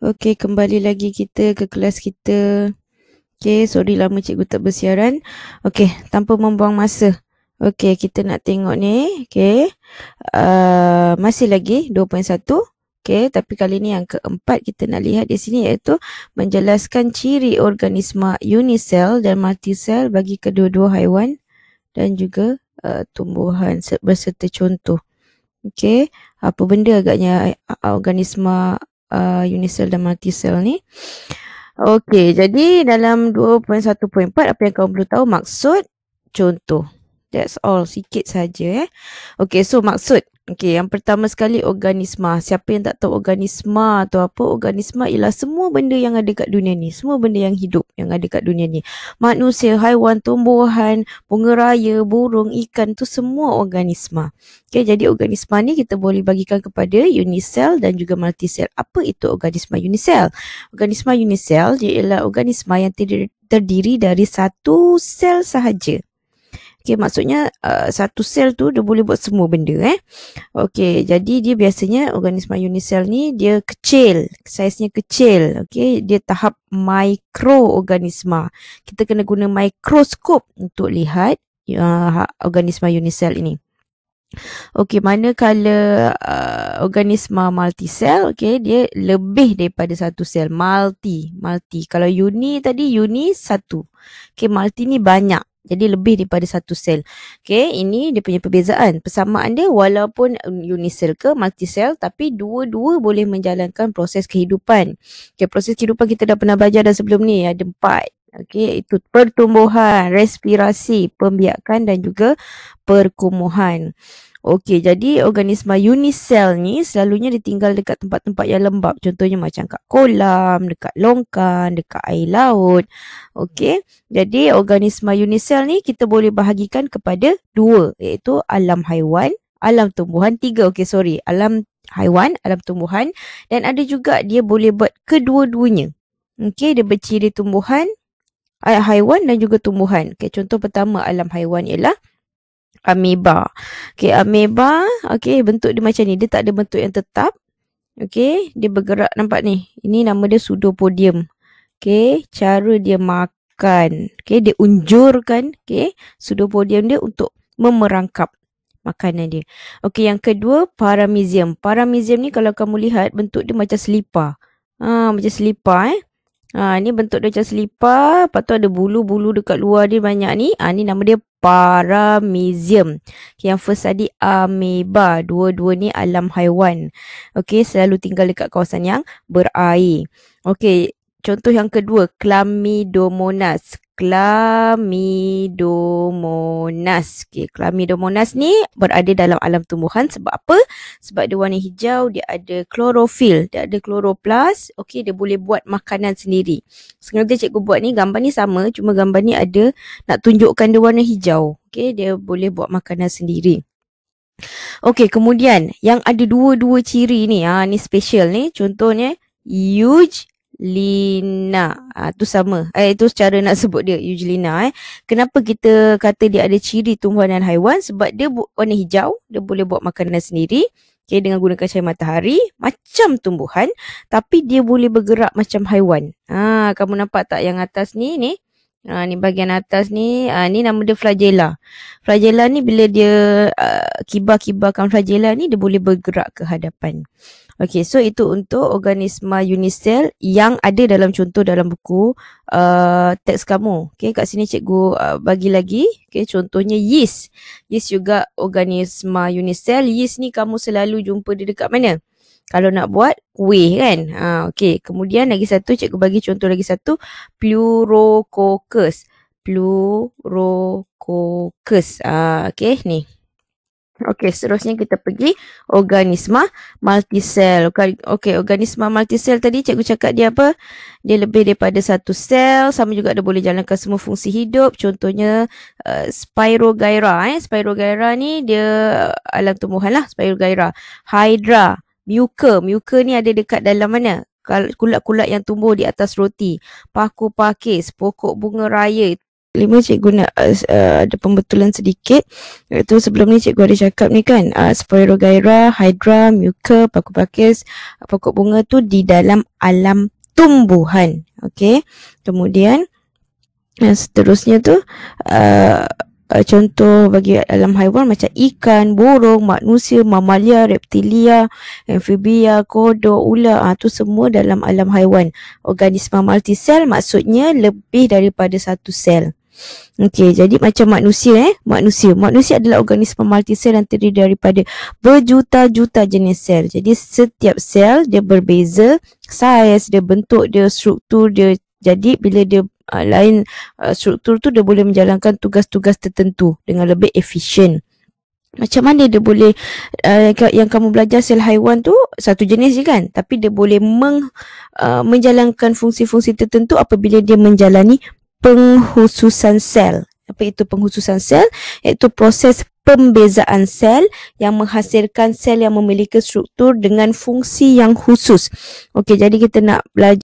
Okey, kembali lagi kita ke kelas kita. Okey, sorry lama cikgu tak bersiaran. Okey, tanpa membuang masa. Okey, kita nak tengok ni. Okey. Masih lagi 2.1. Okey, tapi kali ni yang keempat kita nak lihat di sini iaitu menjelaskan ciri organisma unisel dan multisel bagi kedua-dua haiwan dan juga tumbuhan berserta contoh. Okey, apa benda agaknya organisma unisel dan multisel ni? Okey, jadi dalam 2.1.4 apa yang kamu perlu tahu? Maksud, contoh. That's all, sikit saja. Okey, so maksud. Okey, yang pertama sekali organisma. Siapa yang tak tahu organisma tu apa? Organisma ialah semua benda yang ada kat dunia ni. Semua benda yang hidup yang ada kat dunia ni. Manusia, haiwan, tumbuhan, bunga raya, burung, ikan tu semua organisma. Okey, jadi organisma ni kita boleh bagikan kepada unisel dan juga multisel. Apa itu organisma unisel? Organisma unisel dia ialah organisma yang terdiri dari satu sel sahaja. Okey, maksudnya satu sel tu dia boleh buat semua benda. Okey, jadi dia biasanya organisma unisel ni dia kecil, saiznya kecil. Okey, dia tahap mikroorganisma. Kita kena guna mikroskop untuk lihat organisma unisel ini. Okey, manakala organisma multisel, okey, dia lebih daripada satu sel. Multi. Kalau uni tadi, uni satu. Okey, multi ni banyak. Jadi lebih daripada satu sel. Okey, ini dia punya perbezaan. Persamaan dia walaupun unisel ke multisel, tapi dua-dua boleh menjalankan proses kehidupan. Okey, proses kehidupan kita dah pernah belajar dah sebelum ni. Ada 4. Okey, itu pertumbuhan, respirasi, pembiakan dan juga perkumuhan. Okey, jadi organisma unisel ni selalunya ditinggal dekat tempat-tempat yang lembap. Contohnya macam kat kolam, dekat longkang, dekat air laut. Okey, jadi organisma unisel ni kita boleh bahagikan kepada 2, iaitu alam haiwan, alam tumbuhan. 3, alam haiwan, alam tumbuhan, dan ada juga dia boleh buat kedua-duanya. Okey, dia berciri tumbuhan, haiwan dan juga tumbuhan. Okey, contoh pertama alam haiwan ialah ameba. Okey, ameba, okey, bentuk dia macam ni. Dia tak ada bentuk yang tetap. Okey, dia bergerak, nampak ni. Ini nama dia pseudopodium. Okey, cara dia makan. Okey, dia unjurkan, okey, pseudopodium dia untuk memerangkap makanan dia. Okey, yang kedua paramecium. Paramecium ni kalau kamu lihat bentuk dia macam selipar. Macam selipar ni bentuk dia macam selipar, lepas tu ada bulu-bulu dekat luar dia banyak ni. Ni nama dia paramecium. Yang first tadi ameba. Dua-dua ni alam haiwan. Okey, selalu tinggal dekat kawasan yang berair. Okey, contoh yang kedua, Chlamydomonas. Chlamydomonas. Okey, Chlamydomonas ni berada dalam alam tumbuhan. Sebab apa? Sebab dia warna hijau, dia ada klorofil, dia ada kloroplas. Okey, dia boleh buat makanan sendiri. Sengaja cikgu buat ni, gambar ni sama, cuma gambar ni ada nak tunjukkan dia warna hijau. Okey, dia boleh buat makanan sendiri. Okey, kemudian yang ada dua-dua ciri ni, ni special ni, contohnya Euglena. Tu sama. Itu cara nak sebut dia, Euglena. Kenapa kita kata dia ada ciri tumbuhan dan haiwan? Sebab dia warna hijau, dia boleh buat makanan sendiri. Okay, dengan gunakan cahaya matahari, macam tumbuhan, tapi dia boleh bergerak macam haiwan. Kamu nampak tak yang atas ni? Ni bahagian atas ni. Ni nama dia flagella. Flagella ni bila dia kibar-kibarkan flagella ni, dia boleh bergerak ke hadapan. Okey, so itu untuk organisma unisel yang ada dalam contoh dalam buku teks kamu. Okey, kat sini cikgu bagi lagi. Okey, contohnya yeast. Yeast juga organisma unisel. Yeast ni kamu selalu jumpa dia dekat mana? Kalau nak buat kuih kan. Okey, kemudian lagi satu, cikgu bagi contoh lagi satu, Pleurococcus. Pleurococcus. Okey, ni. Okey, seterusnya kita pergi organisma multisel. Okey, organisma multisel tadi cikgu cakap dia apa? Dia lebih daripada satu sel, sama juga dia boleh jalankan semua fungsi hidup. Contohnya Spirogyra. Spirogyra ni dia alam tumbuhan lah, Spirogyra. Hydra, Mucor. Mucor ni ada dekat dalam mana? Kulat-kulat yang tumbuh di atas roti. Paku pakis, pokok bunga raya. 5 cikgu nak ada pembetulan sedikit. Iaitu sebelum ni cikgu ada cakap ni kan, Spirogyra, Hydra, Mucor, pakis, pokok bunga tu di dalam alam tumbuhan. Okey. Kemudian seterusnya tu contoh bagi alam haiwan macam ikan, burung, manusia, mamalia, reptilia, amfibia, kodok, ular, tu semua dalam alam haiwan. Organisma multisel maksudnya lebih daripada satu sel. Okey, jadi macam manusia Manusia adalah organisma multisel yang terdiri daripada berjuta-juta jenis sel. Jadi setiap sel dia berbeza, saiz dia, bentuk dia, struktur dia. Jadi bila dia lain struktur tu, dia boleh menjalankan tugas-tugas tertentu dengan lebih efisien. Macam mana dia boleh yang kamu belajar sel haiwan tu satu jenis je kan, tapi dia boleh menjalankan fungsi-fungsi tertentu apabila dia menjalani penghususan sel. Apa itu penghususan sel? Iaitu proses pembezaan sel yang menghasilkan sel yang memiliki struktur dengan fungsi yang khusus. Okey, jadi kita nak belajar